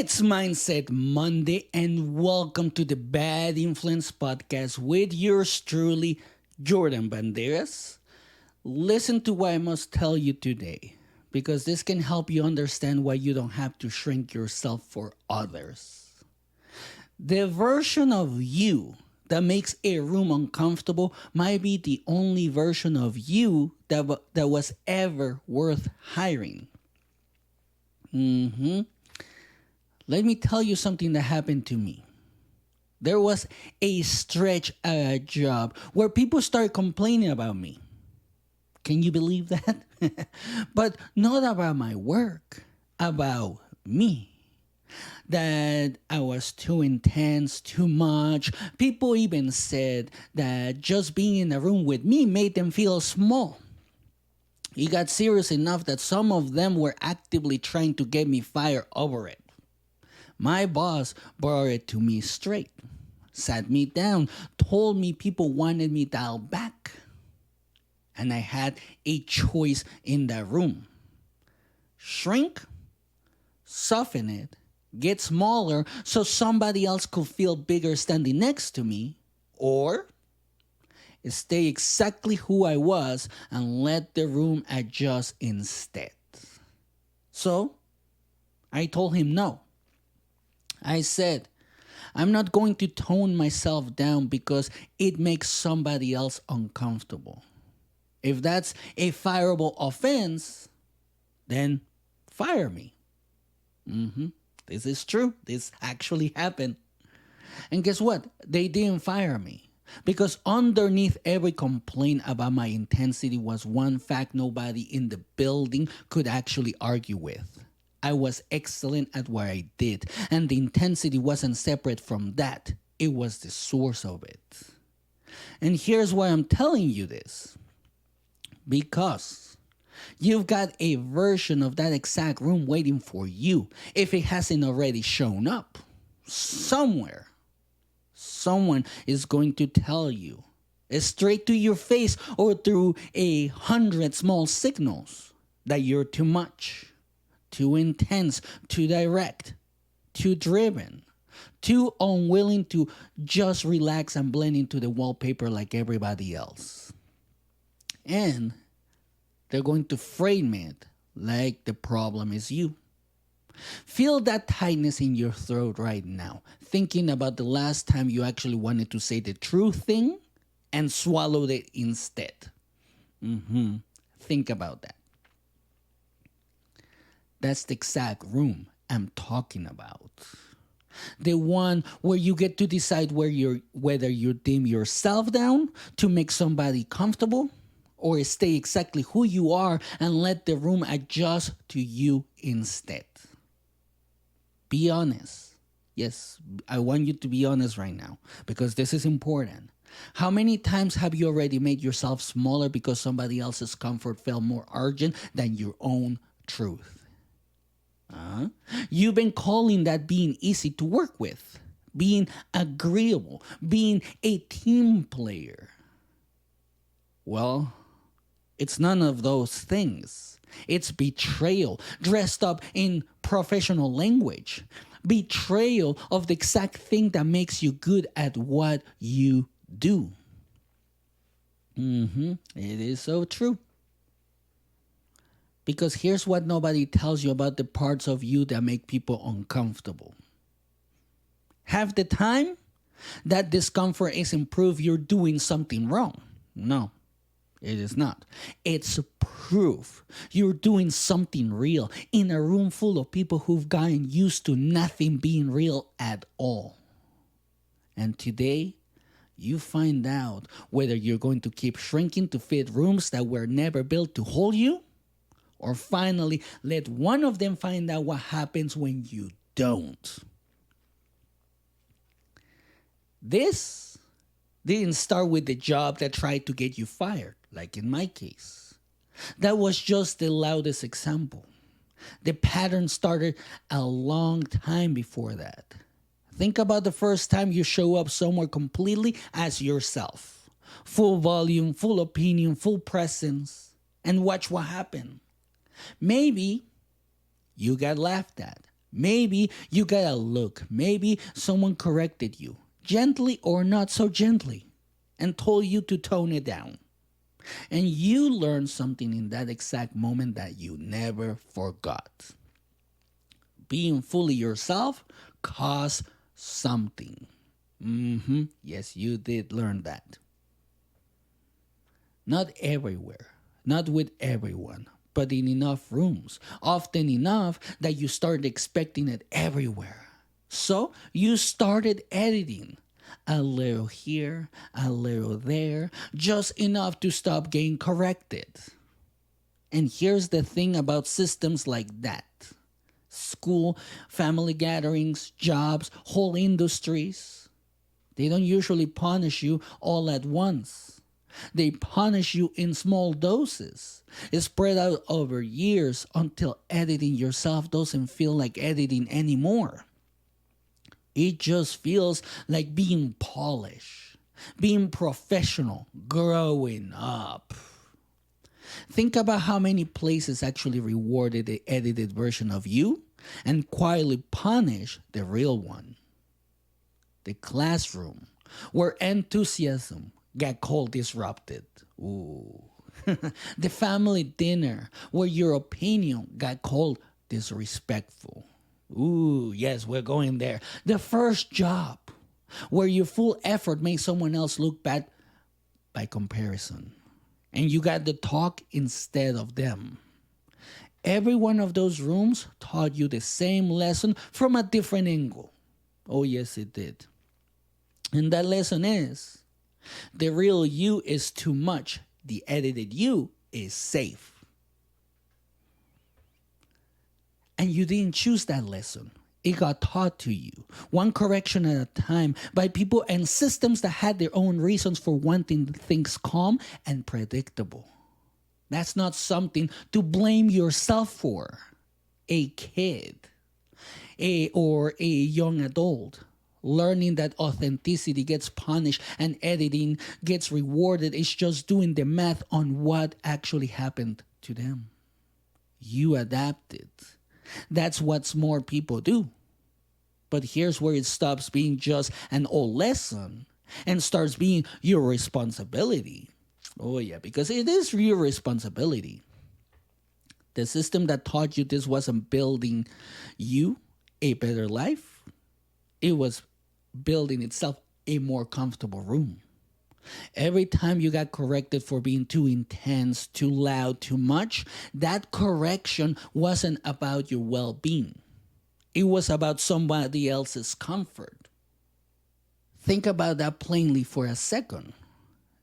It's Mindset Monday, and welcome to the Bad Influence Podcast with yours truly, Jordan Banderas. Listen to what I must tell you today, because this can help you understand why you don't have to shrink yourself for others. The version of you that makes a room uncomfortable might be the only version of you that was ever worth hiring. Let me tell you something that happened to me. There was a stretch at a job where people started complaining about me. Can you believe that? But not about my work, about me. That I was too intense, too much. People even said that just being in a room with me made them feel small. It got serious enough that some of them were actively trying to get me fired over it. My boss brought it to me straight, sat me down, told me people wanted me dialed back. And I had a choice in that room. Shrink, soften it, get smaller so somebody else could feel bigger standing next to me, or stay exactly who I was and let the room adjust instead. So, I told him no. I said, I'm not going to tone myself down because it makes somebody else uncomfortable. If that's a fireable offense, then fire me. This is true. This actually happened. And guess what? They didn't fire me. Because underneath every complaint about my intensity was one fact nobody in the building could actually argue with. I was excellent at what I did, and the intensity wasn't separate from that. It was the source of it. And here's why I'm telling you this. Because you've got a version of that exact room waiting for you if it hasn't already shown up somewhere. Someone is going to tell you, straight to your face or through 100 small signals, that you're too much, too intense, too direct, too driven, too unwilling to just relax and blend into the wallpaper like everybody else. And they're going to frame it like the problem is you. Feel that tightness in your throat right now, thinking about the last time you actually wanted to say the true thing and swallowed it instead. Think about that. That's the exact room I'm talking about. The one where you get to decide whether you dim yourself down to make somebody comfortable or stay exactly who you are and let the room adjust to you instead. Be honest. Yes, I want you to be honest right now because this is important. How many times have you already made yourself smaller because somebody else's comfort felt more urgent than your own truth? You've been calling that being easy to work with, being agreeable, being a team player. Well, it's none of those things. It's betrayal dressed up in professional language. Betrayal of the exact thing that makes you good at what you do. It is so true. Because here's what nobody tells you about the parts of you that make people uncomfortable. Half the time, that discomfort isn't proof you're doing something wrong. No, it is not. It's proof you're doing something real in a room full of people who've gotten used to nothing being real at all. And today, you find out whether you're going to keep shrinking to fit rooms that were never built to hold you, or finally let one of them find out what happens when you don't. This didn't start with the job that tried to get you fired, like in my case. That was just the loudest example. The pattern started a long time before that. Think about the first time you show up somewhere completely as yourself. Full volume, full opinion, full presence, and watch what happened. Maybe you got laughed at. Maybe you got a look. Maybe someone corrected you, gently or not so gently, and told you to tone it down. And you learned something in that exact moment that you never forgot. Being fully yourself costs something. Yes, you did learn that. Not everywhere, not with everyone, but in enough rooms, often enough that you started expecting it everywhere. So you started editing. A little here, a little there, just enough to stop getting corrected. And here's the thing about systems like that: school, family gatherings, jobs, whole industries. They don't usually punish you all at once. They punish you in small doses. It's spread out over years until editing yourself doesn't feel like editing anymore. It just feels like being polished, being professional, growing up. Think about how many places actually rewarded the edited version of you and quietly punished the real one. The classroom, where enthusiasm got called disrupted. Ooh. The family dinner, where your opinion got called disrespectful. Ooh, yes, we're going there. The first job, where your full effort made someone else look bad by comparison. And you got the talk instead of them. Every one of those rooms taught you the same lesson from a different angle. Oh, yes, it did. And that lesson is: the real you is too much, the edited you is safe. And you didn't choose that lesson. It got taught to you, one correction at a time, by people and systems that had their own reasons for wanting things calm and predictable. That's not something to blame yourself for. A kid, or a young adult, learning that authenticity gets punished and editing gets rewarded is just doing the math on what actually happened to them. You adapted. That's what smart people do. But here's where it stops being just an old lesson and starts being your responsibility. Oh, yeah, because it is your responsibility. The system that taught you this wasn't building you a better life, it was building itself a more comfortable room. Every time you got corrected for being too intense, too loud, too much, that correction wasn't about your well being. It was about somebody else's comfort. Think about that plainly for a second.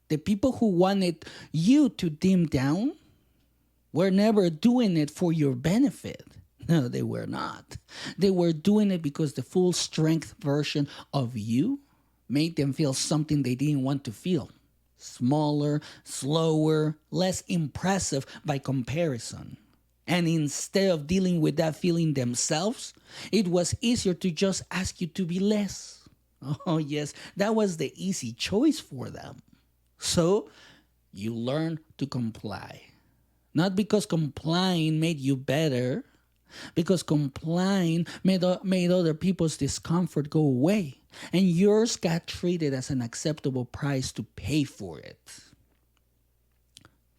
The people who wanted you to dim down were never doing it for your benefit. No, they were not. They were doing it because the full strength version of you made them feel something they didn't want to feel. Smaller, slower, less impressive by comparison. And instead of dealing with that feeling themselves, it was easier to just ask you to be less. Oh, yes, that was the easy choice for them. So you learn to comply. Not because complying made you better, because complying made other people's discomfort go away, and yours got treated as an acceptable price to pay for it.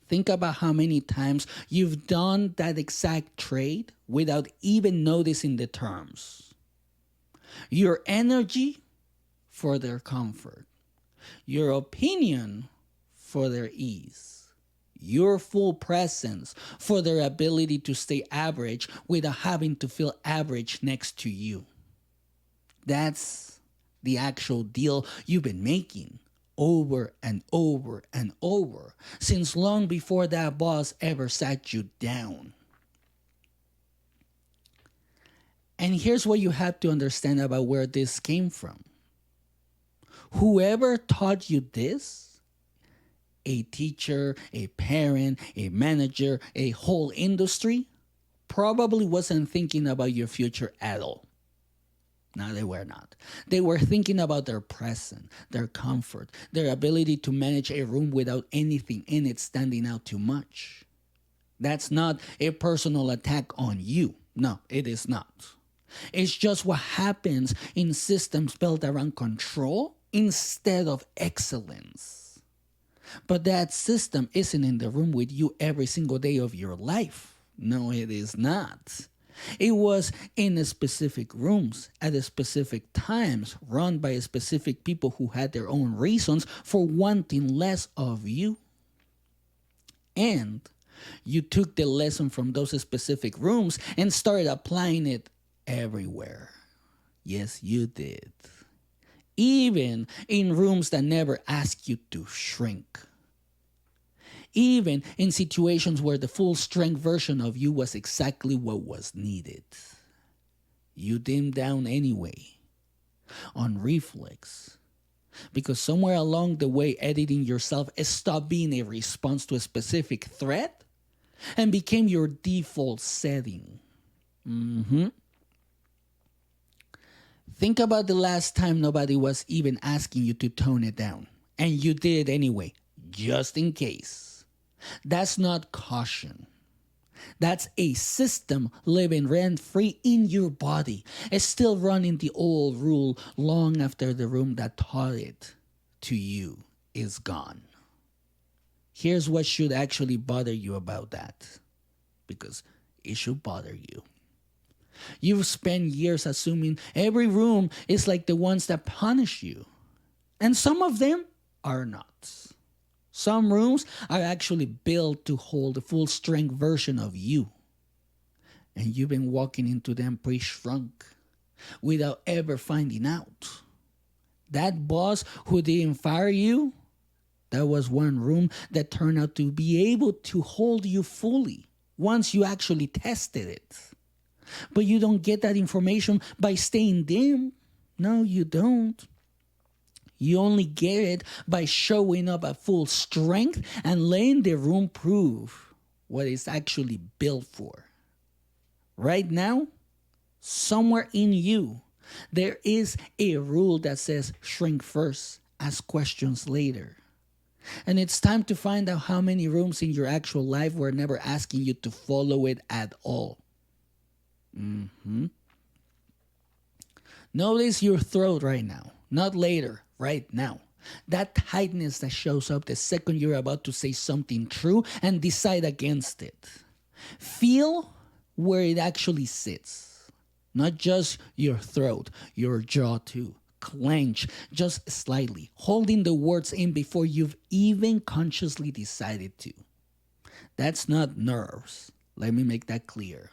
Think about how many times you've done that exact trade without even noticing the terms. Your energy for their comfort, your opinion for their ease, your full presence for their ability to stay average without having to feel average next to you. That's the actual deal you've been making over and over and over since long before that boss ever sat you down. And here's what you have to understand about where this came from. Whoever taught you this, a teacher, a parent, a manager, a whole industry, probably wasn't thinking about your future at all. No, they were not. They were thinking about their present, their comfort, their ability to manage a room without anything in it standing out too much. That's not a personal attack on you. No, it is not. It's just what happens in systems built around control instead of excellence. But that system isn't in the room with you every single day of your life. No, it is not. It was in a specific rooms at a specific times, run by specific people who had their own reasons for wanting less of you. And you took the lesson from those specific rooms and started applying it everywhere. Yes, you did. Even in rooms that never ask you to shrink. Even in situations where the full strength version of you was exactly what was needed. You dimmed down anyway, on reflex. Because somewhere along the way, editing yourself stopped being a response to a specific threat and became your default setting. Think about the last time nobody was even asking you to tone it down, and you did it anyway, just in case. That's not caution. That's a system living rent-free in your body. It's still running the old rule long after the room that taught it to you is gone. Here's what should actually bother you about that. Because it should bother you. You've spent years assuming every room is like the ones that punish you. And some of them are not. Some rooms are actually built to hold the full strength version of you. And you've been walking into them pre-shrunk without ever finding out. That boss who didn't fire you, that was one room that turned out to be able to hold you fully once you actually tested it. But you don't get that information by staying dim. No, you don't. You only get it by showing up at full strength and letting the room prove what it's actually built for. Right now, somewhere in you, there is a rule that says shrink first, ask questions later. And it's time to find out how many rooms in your actual life were never asking you to follow it at all. Notice your throat right now, not later, right now. That tightness that shows up the second you're about to say something true and decide against it. Feel where it actually sits. Not just your throat, your jaw too. Clench just slightly, holding the words in before you've even consciously decided to. That's not nerves. Let me make that clear.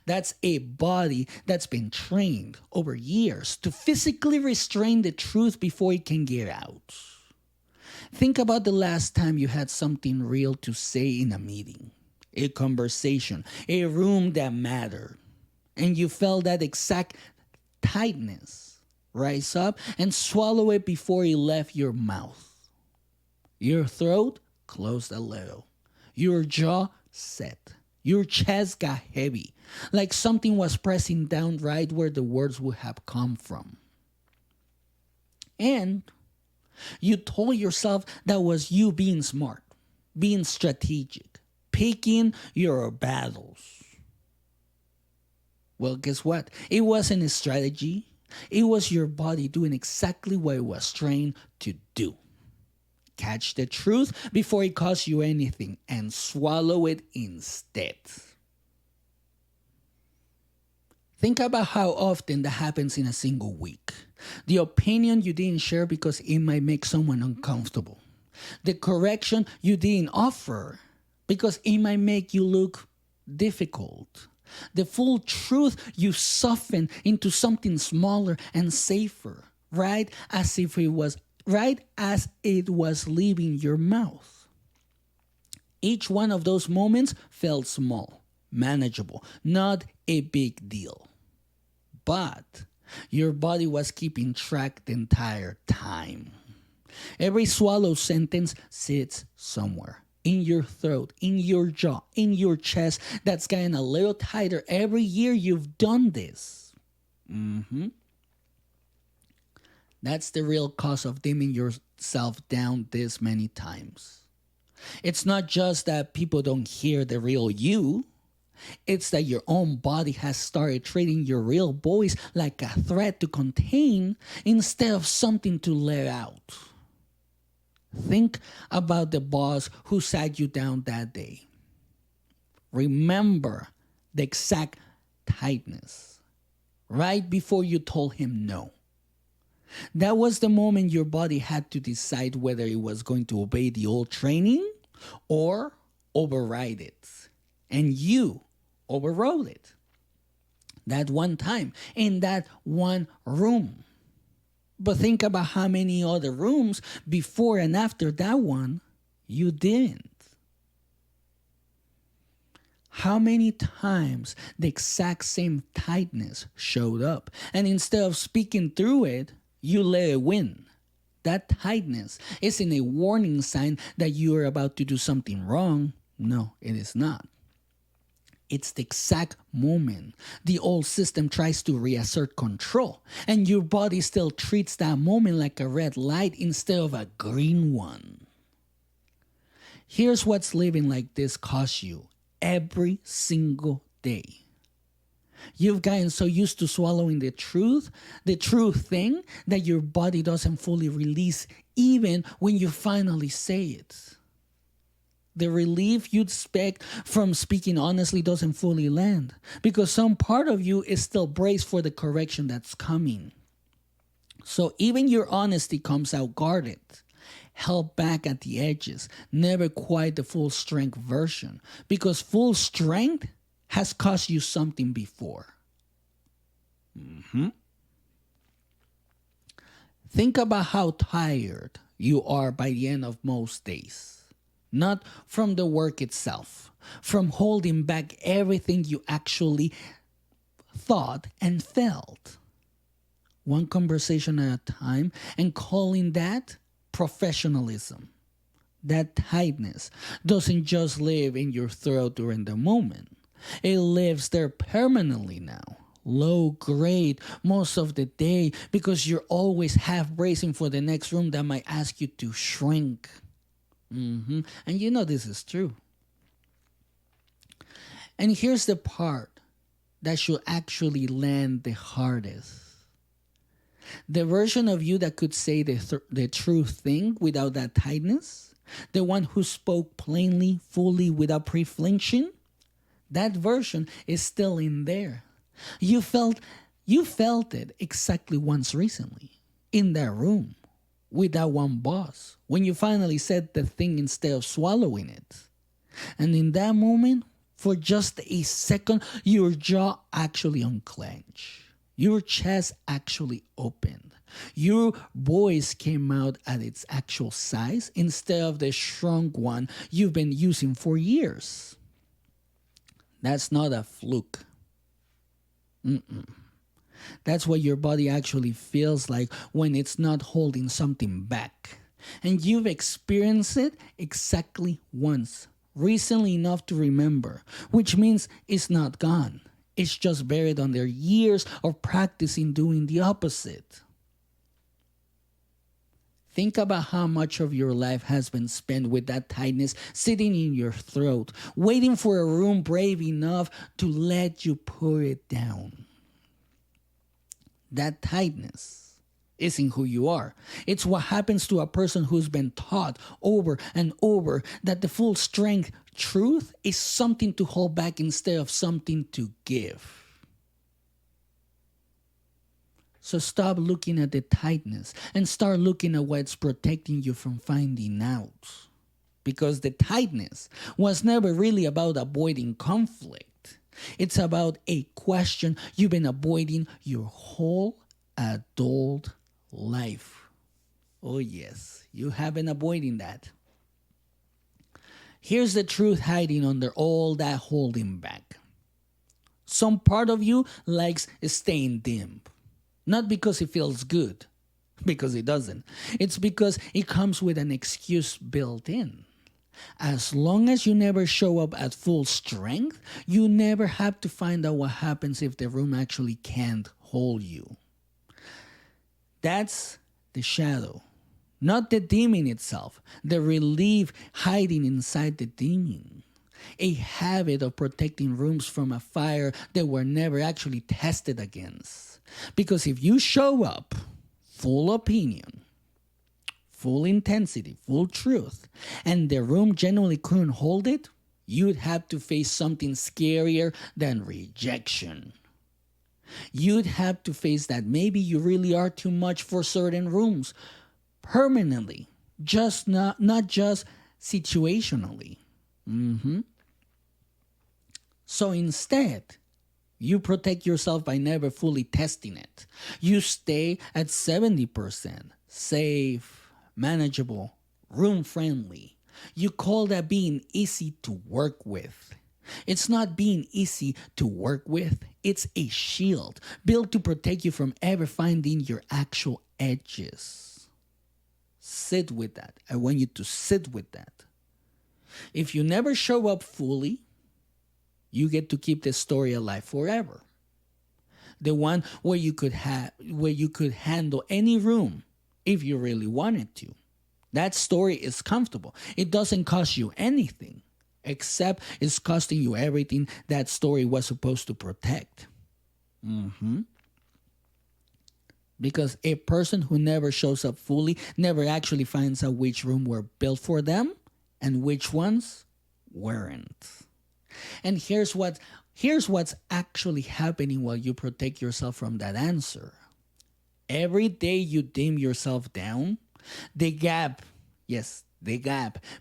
That's a body that's been trained over years to physically restrain the truth before it can get out. Think about the last time you had something real to say in a meeting, a conversation, a room that mattered, and you felt that exact tightness rise up and swallow it before it left your mouth. Your throat closed a little. Your jaw set. Your chest got heavy, like something was pressing down right where the words would have come from. And you told yourself that was you being smart, being strategic, picking your battles. Well, guess what? It wasn't a strategy. It was your body doing exactly what it was trained to do. Catch the truth before it costs you anything and swallow it instead. Think about how often that happens in a single week. The opinion you didn't share because it might make someone uncomfortable. The correction you didn't offer because it might make you look difficult. The full truth you softened into something smaller and safer, right as it was leaving your mouth. Each one of those moments felt small, manageable, not a big deal. But your body was keeping track the entire time. Every swallow sentence sits somewhere. In your throat, in your jaw, in your chest, that's getting a little tighter every year you've done this. That's the real cause of dimming yourself down this many times. It's not just that people don't hear the real you. It's that your own body has started treating your real voice like a threat to contain instead of something to let out. Think about the boss who sat you down that day. Remember the exact tightness right before you told him no. That was the moment your body had to decide whether it was going to obey the old training or override it. And you overrode it. That one time, in that one room. But think about how many other rooms before and after that one you didn't. How many times the exact same tightness showed up, and instead of speaking through it, you let it win. That tightness isn't a warning sign that you are about to do something wrong. No, it is not. It's the exact moment the old system tries to reassert control, and your body still treats that moment like a red light instead of a green one. Here's what's living like this costs you every single day. You've gotten so used to swallowing the truth thing, that your body doesn't fully release even when you finally say it. The relief you'd expect from speaking honestly doesn't fully land because some part of you is still braced for the correction that's coming. So even your honesty comes out guarded, held back at the edges, never quite the full strength version, because full strength has cost you something before. Think about how tired you are by the end of most days. Not from the work itself, from holding back everything you actually thought and felt. One conversation at a time, and calling that professionalism. That tightness doesn't just live in your throat during the moment. It lives there permanently now. Low grade most of the day because you're always half bracing for the next room that might ask you to shrink. And you know this is true. And here's the part that should actually land the hardest. The version of you that could say the true thing without that tightness, the one who spoke plainly, fully, without pre-flinching, that version is still in there. You felt it exactly once recently, in that room, with that one boss, when you finally said the thing instead of swallowing it. And in that moment, for just a second, your jaw actually unclenched. Your chest actually opened. Your voice came out at its actual size instead of the shrunk one you've been using for years. That's not a fluke. That's what your body actually feels like when it's not holding something back. And you've experienced it exactly once, recently enough to remember, which means it's not gone. It's just buried under years of practicing doing the opposite. Think about how much of your life has been spent with that tightness sitting in your throat, waiting for a room brave enough to let you put it down. That tightness isn't who you are. It's what happens to a person who's been taught over and over that the full strength truth is something to hold back instead of something to give. So stop looking at the tightness and start looking at what's protecting you from finding out. Because the tightness was never really about avoiding conflict. It's about a question you've been avoiding your whole adult life. Oh yes, you have been avoiding that. Here's the truth hiding under all that holding back. Some part of you likes staying dim. Not because it feels good, because it doesn't. It's because it comes with an excuse built in. As long as you never show up at full strength, you never have to find out what happens if the room actually can't hold you. That's the shadow, not the demon itself, the relief hiding inside the demon. A habit of protecting rooms from a fire that were never actually tested against. Because if you show up full opinion, full intensity, full truth, and the room genuinely couldn't hold it, you'd have to face something scarier than rejection. You'd have to face that maybe you really are too much for certain rooms permanently, just not just situationally. So instead, you protect yourself by never fully testing it. You stay at 70%, safe, manageable, room friendly. You call that being easy to work with. It's not being easy to work with, it's a shield built to protect you from ever finding your actual edges. Sit with that. I want you to sit with that. If you never show up fully, you get to keep this story alive forever. The one where you could handle any room if you really wanted to. That story is comfortable. It doesn't cost you anything, except it's costing you everything that story was supposed to protect. Because a person who never shows up fully never actually finds out which room were built for them and which ones weren't. And here's what's actually happening while you protect yourself from that answer. Every day you dim yourself down, the gap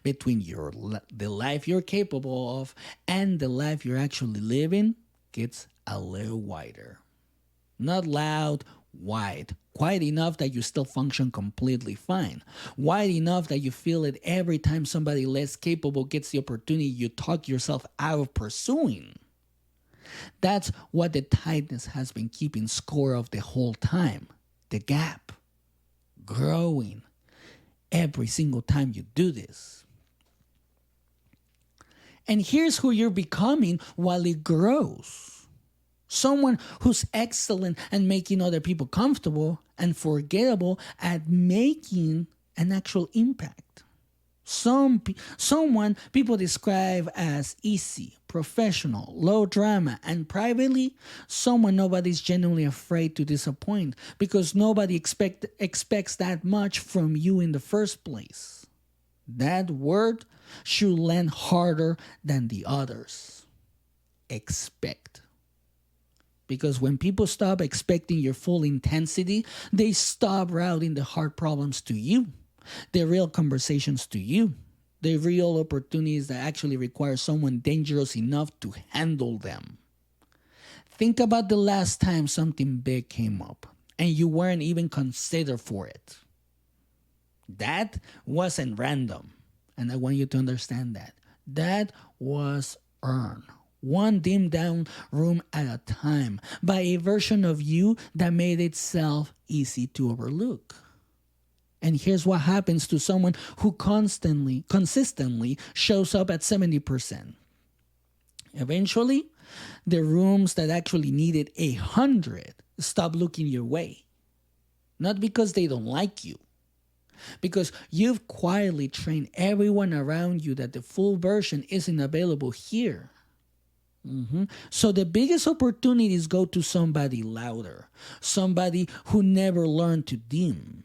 between the life you're capable of and the life you're actually living gets a little wider. Not loud, wide. Quiet enough that you still function completely fine. Wide enough that you feel it every time somebody less capable gets the opportunity you talk yourself out of pursuing. That's what the tightness has been keeping score of the whole time. The gap. Growing. Every single time you do this. And here's who you're becoming while it grows. Someone who's excellent at making other people comfortable and forgettable at making an actual impact. Someone people describe as easy, professional, low drama, and privately, someone nobody's genuinely afraid to disappoint because nobody expects that much from you in the first place. That word should land harder than the others. Expect. Because when people stop expecting your full intensity, they stop routing the hard problems to you, the real conversations to you, the real opportunities that actually require someone dangerous enough to handle them. Think about the last time something big came up and you weren't even considered for it. That wasn't random. And I want you to understand that. That was earned. One dimmed down room at a time by a version of you that made itself easy to overlook. And here's what happens to someone who consistently shows up at 70%. Eventually, the rooms that actually needed 100 stop looking your way. Not because they don't like you, because you've quietly trained everyone around you that the full version isn't available here. So the biggest opportunities go to somebody louder, somebody who never learned to dim,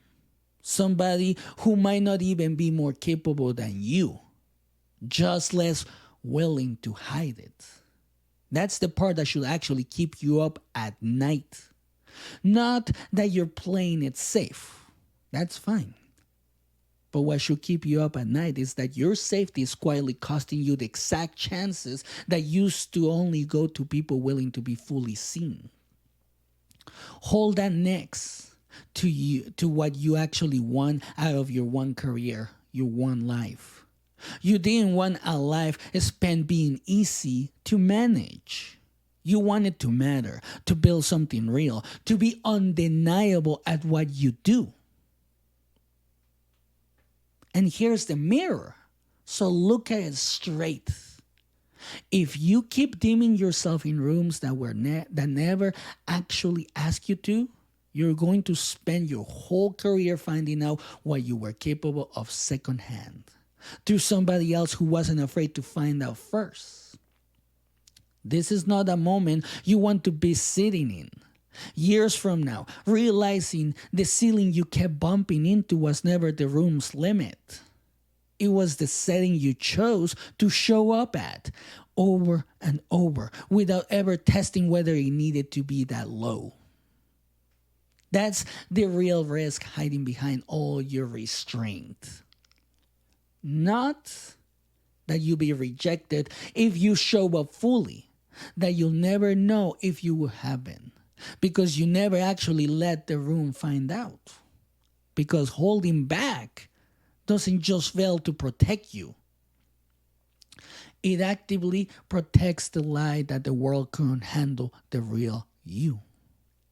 somebody who might not even be more capable than you, just less willing to hide it. That's the part that should actually keep you up at night. Not that you're playing it safe. That's fine. But what should keep you up at night is that your safety is quietly costing you the exact chances that used to only go to people willing to be fully seen. Hold that next to what you actually want out of your one career, your one life. You didn't want a life spent being easy to manage. You wanted to matter, to build something real, to be undeniable at what you do. And here's the mirror. So look at it straight. If you keep dimming yourself in rooms that never actually ask you to, you're going to spend your whole career finding out what you were capable of secondhand. through somebody else who wasn't afraid to find out first. This is not a moment you want to be sitting in. Years from now, realizing the ceiling you kept bumping into was never the room's limit. It was the setting you chose to show up at over and over without ever testing whether it needed to be that low. That's the real risk hiding behind all your restraint. Not that you'll be rejected if you show up fully, that you'll never know if you will have been, because you never actually let the room find out. Because holding back doesn't just fail to protect you. It actively protects the lie that the world couldn't handle the real you.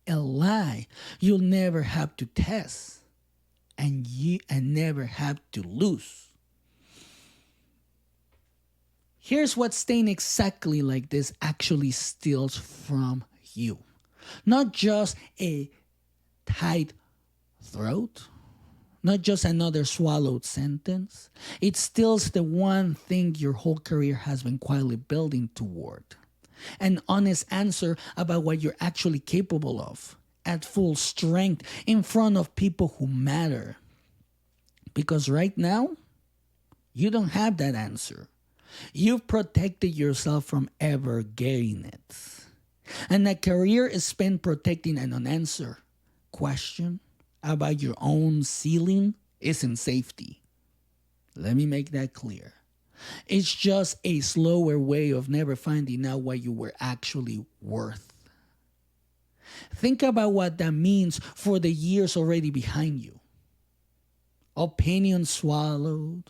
A lie you'll never have to test and never have to lose. Here's what staying exactly like this actually steals from you. Not just a tight throat, not just another swallowed sentence. It steals the one thing your whole career has been quietly building toward. An honest answer about what you're actually capable of at full strength in front of people who matter. Because right now, you don't have that answer. You've protected yourself from ever getting it. And a career is spent protecting an unanswered question about your own ceiling isn't safety. Let me make that clear. It's just a slower way of never finding out what you were actually worth. Think about what that means for the years already behind you. Opinions swallowed,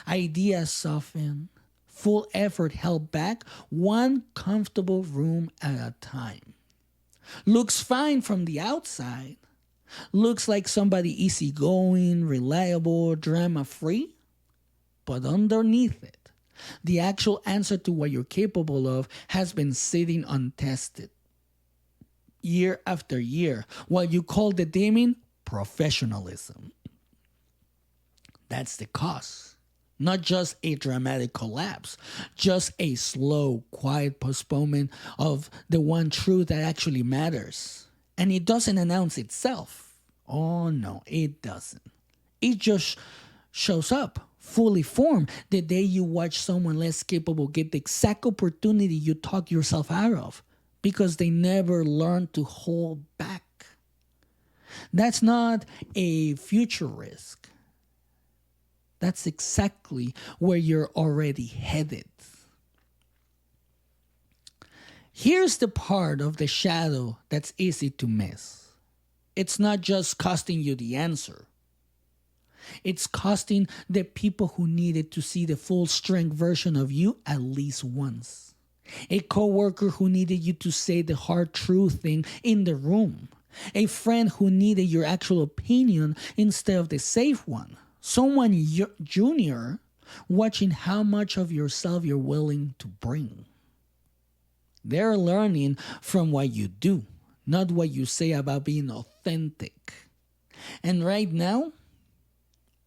ideas softened, full effort held back, one comfortable room at a time. Looks fine from the outside. Looks like somebody easygoing, reliable, drama-free. But underneath it, the actual answer to what you're capable of has been sitting untested. Year after year, what you call the demon, professionalism. That's the cost. Not just a dramatic collapse, just a slow, quiet postponement of the one truth that actually matters. And it doesn't announce itself. Oh no, it doesn't. It just shows up, fully formed, the day you watch someone less capable get the exact opportunity you talk yourself out of because they never learned to hold back. That's not a future risk. That's exactly where you're already headed. Here's the part of the shadow that's easy to miss. It's not just costing you the answer. It's costing the people who needed to see the full strength version of you at least once. A coworker who needed you to say the hard true thing in the room. A friend who needed your actual opinion instead of the safe one. Someone junior watching how much of yourself you're willing to bring. They're learning from what you do, not what you say about being authentic. And right now,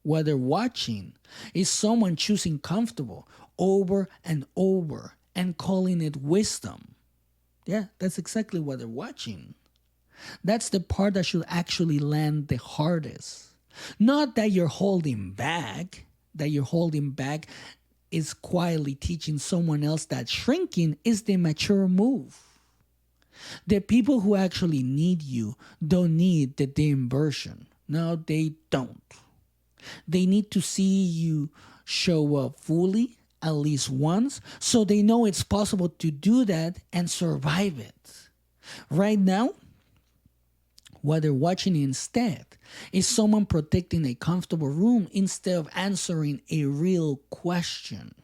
what they're watching is someone choosing comfortable over and over and calling it wisdom. Yeah, that's exactly what they're watching. That's the part that should actually land the hardest. Not that you're holding back, is quietly teaching someone else that shrinking is the mature move. The people who actually need you don't need the dim version. No, they don't. They need to see you show up fully at least once so they know it's possible to do that and survive it. Right now, what they're watching instead is someone protecting a comfortable room instead of answering a real question.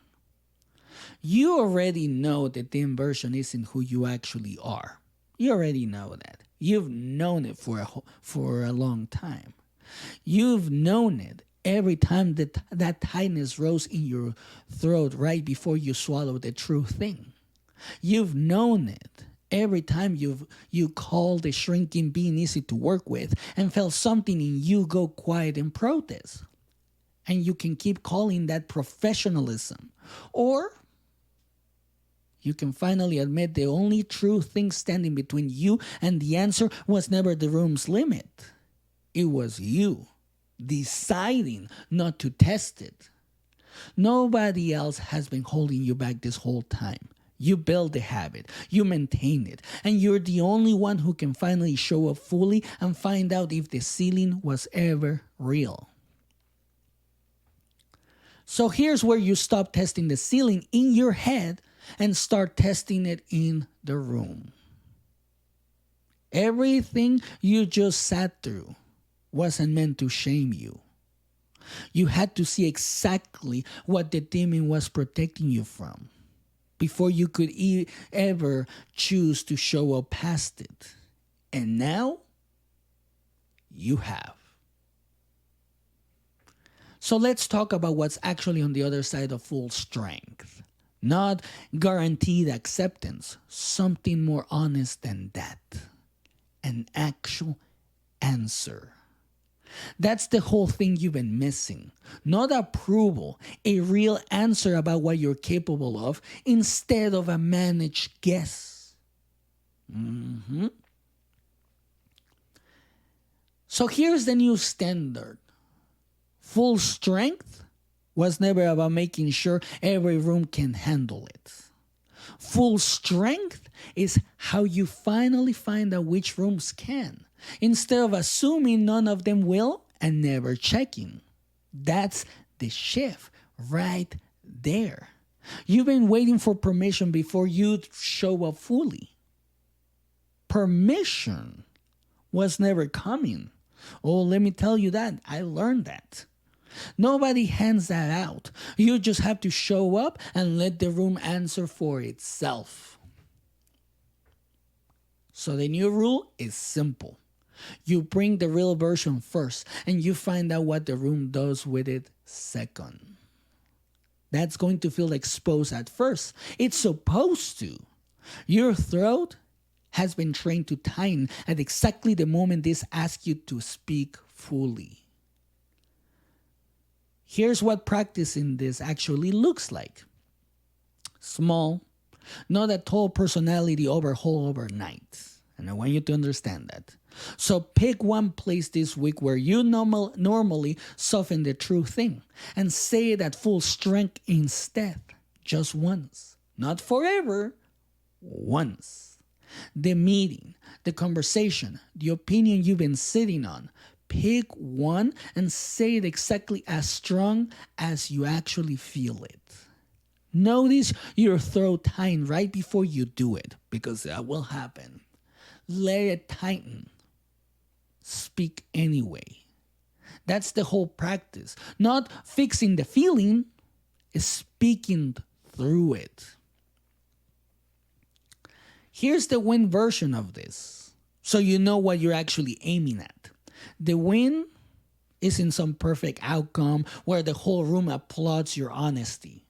You already know that the inversion isn't who you actually are. You already know that. You've known it for a long time. You've known it every time that tightness rose in your throat right before you swallowed the true thing. You've known it every time you called the shrinking being easy to work with and felt something in you go quiet in protest. And you can keep calling that professionalism. Or you can finally admit the only true thing standing between you and the answer was never the room's limit. It was you deciding not to test it. Nobody else has been holding you back this whole time. You build the habit, you maintain it, and you're the only one who can finally show up fully and find out if the ceiling was ever real. So here's where you stop testing the ceiling in your head and start testing it in the room. Everything you just sat through wasn't meant to shame you. You had to see exactly what the demon was protecting you from before you could ever choose to show up past it. And now, you have. So let's talk about what's actually on the other side of full strength. Not guaranteed acceptance, something more honest than that. An actual answer. That's the whole thing you've been missing. Not approval, a real answer about what you're capable of instead of a managed guess. So here's the new standard. Full strength was never about making sure every room can handle it. Full strength is how you finally find out which rooms can, instead of assuming none of them will and never checking. That's the shift right there. You've been waiting for permission before you show up fully. Permission was never coming. Oh, let me tell you that. I learned that. Nobody hands that out. You just have to show up and let the room answer for itself. So the new rule is simple. You bring the real version first, and you find out what the room does with it second. That's going to feel exposed at first. It's supposed to. Your throat has been trained to tighten at exactly the moment this asks you to speak fully. Here's what practicing this actually looks like. Small, not a tall personality overhaul overnight. And I want you to understand that. So pick one place this week where you normally soften the true thing and say it at full strength instead. Just once. Not forever. Once. The meeting, the conversation, the opinion you've been sitting on. Pick one and say it exactly as strong as you actually feel it. Notice your throat tighten right before you do it, because that will happen. Let it tighten. Speak anyway. That's the whole practice. Not fixing the feeling, is speaking through it. Here's the win version of this, so you know what you're actually aiming at. The win isn't some perfect outcome where the whole room applauds your honesty,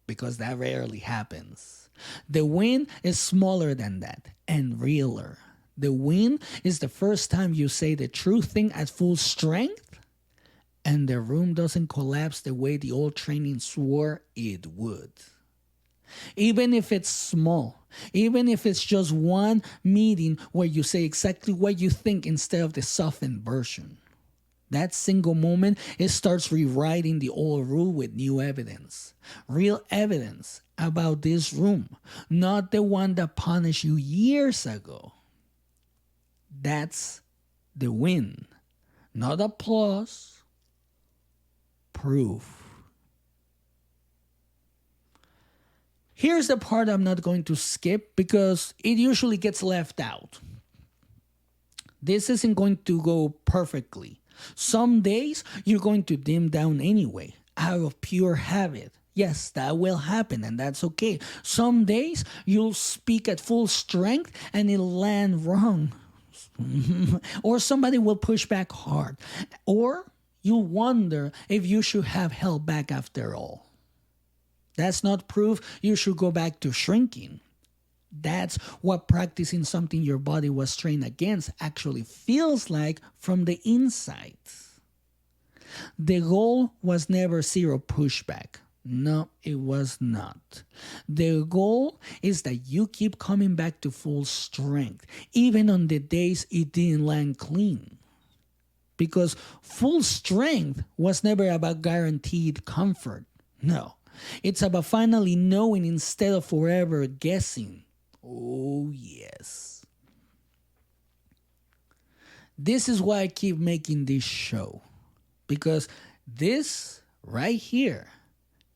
because that rarely happens. The win is smaller than that and realer. The win is the first time you say the true thing at full strength and the room doesn't collapse the way the old training swore it would. Even if it's small, even if it's just one meeting where you say exactly what you think instead of the softened version. That single moment, it starts rewriting the old rule with new evidence. Real evidence about this room, not the one that punished you years ago. That's the win. Not applause, proof. Here's the part I'm not going to skip because it usually gets left out. This isn't going to go perfectly. Some days you're going to dim down anyway, out of pure habit. Yes, that will happen and that's okay. Some days you'll speak at full strength and it'll land wrong. Or somebody will push back hard. Or you'll wonder if you should have held back after all. That's not proof you should go back to shrinking. That's what practicing something your body was trained against actually feels like from the inside. The goal was never zero pushback. No, it was not. The goal is that you keep coming back to full strength, even on the days it didn't land clean. Because full strength was never about guaranteed comfort. No, it's about finally knowing instead of forever guessing. Oh, yes. This is why I keep making this show. Because this right here,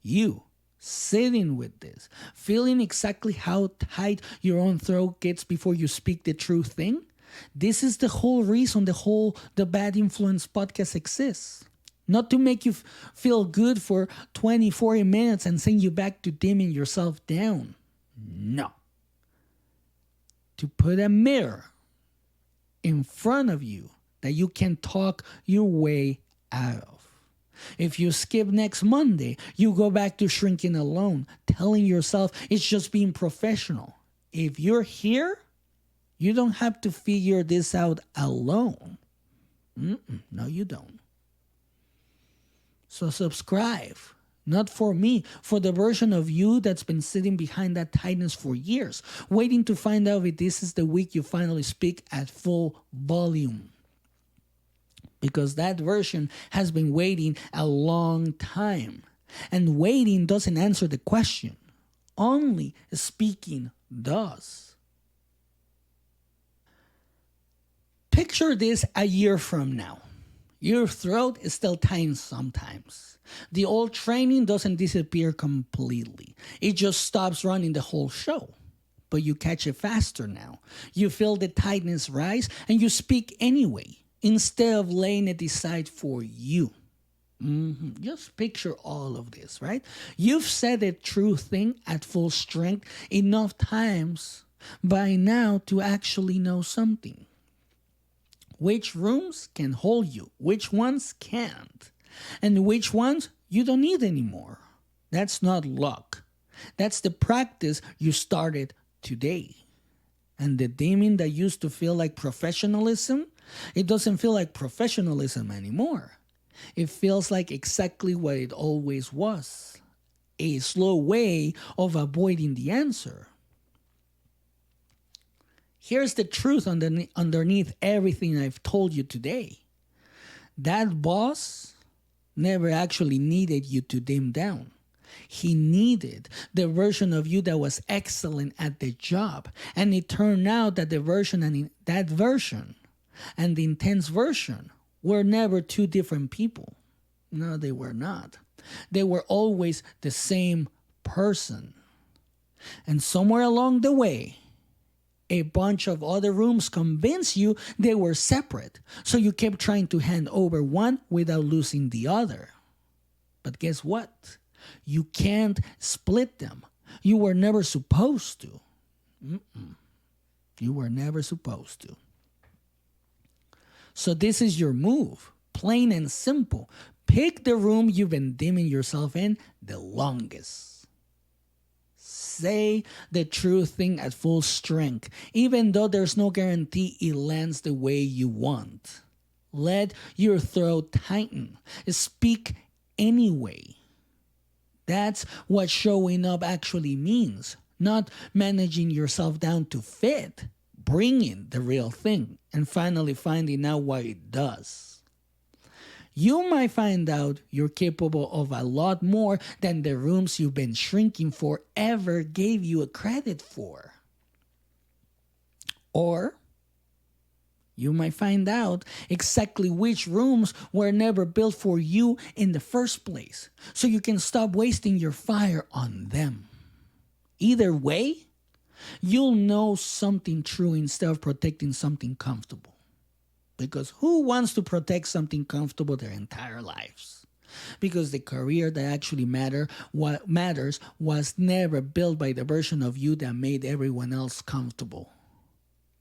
you sitting with this, feeling exactly how tight your own throat gets before you speak the true thing, this is the whole reason the Bad Influence podcast exists. Not to make you feel good for 20, 40 minutes and send you back to dimming yourself down. No. To put a mirror in front of you that you can talk your way out of. If you skip next Monday, you go back to shrinking alone, telling yourself it's just being professional. If you're here, you don't have to figure this out alone. No, you don't. So subscribe. Not for me, for the version of you that's been sitting behind that tightness for years, waiting to find out if this is the week you finally speak at full volume. Because that version has been waiting a long time. And waiting doesn't answer the question. Only speaking does. Picture this a year from now. Your throat is still tight sometimes. The old training doesn't disappear completely. It just stops running the whole show. But you catch it faster now. You feel the tightness rise and you speak anyway, instead of laying it aside for you. Just picture all of this, right? You've said the true thing at full strength enough times by now to actually know something. Which rooms can hold you, which ones can't, and which ones you don't need anymore. That's not luck. That's the practice you started today. And the dimming that used to feel like professionalism, it doesn't feel like professionalism anymore. It feels like exactly what it always was. A slow way of avoiding the answer. Here's the truth underneath everything I've told you today. That boss never actually needed you to dim down. He needed the version of you that was excellent at the job. And it turned out that that version and the intense version were never two different people. No, they were not. They were always the same person. And somewhere along the way, a bunch of other rooms convinced you they were separate. So you kept trying to hand over one without losing the other. But guess what? You can't split them. You were never supposed to. You were never supposed to. So this is your move. Plain and simple. Pick the room you've been dimming yourself in the longest. Say the true thing at full strength, even though there's no guarantee it lands the way you want. Let your throat tighten. Speak anyway. That's what showing up actually means. Not managing yourself down to fit. Bringing the real thing and finally finding out what it does. You might find out you're capable of a lot more than the rooms you've been shrinking for ever gave you a credit for. Or you might find out exactly which rooms were never built for you in the first place, so you can stop wasting your fire on them. Either way, you'll know something true instead of protecting something comfortable. Because who wants to protect something comfortable their entire lives? Because the career that actually what matters was never built by the version of you that made everyone else comfortable.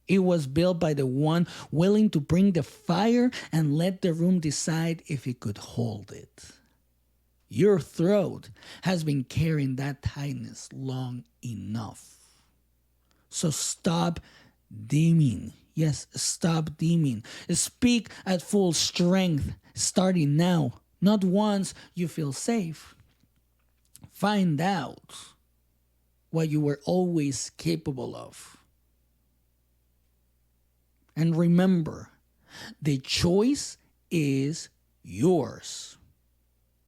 It was built by the one willing to bring the fire and let the room decide if it could hold it. Your throat has been carrying that tightness long enough. So stop dimming. Yes, stop dimming. Speak at full strength, starting now, Not once you feel safe. Find out what you were always capable of. And remember, the choice is yours.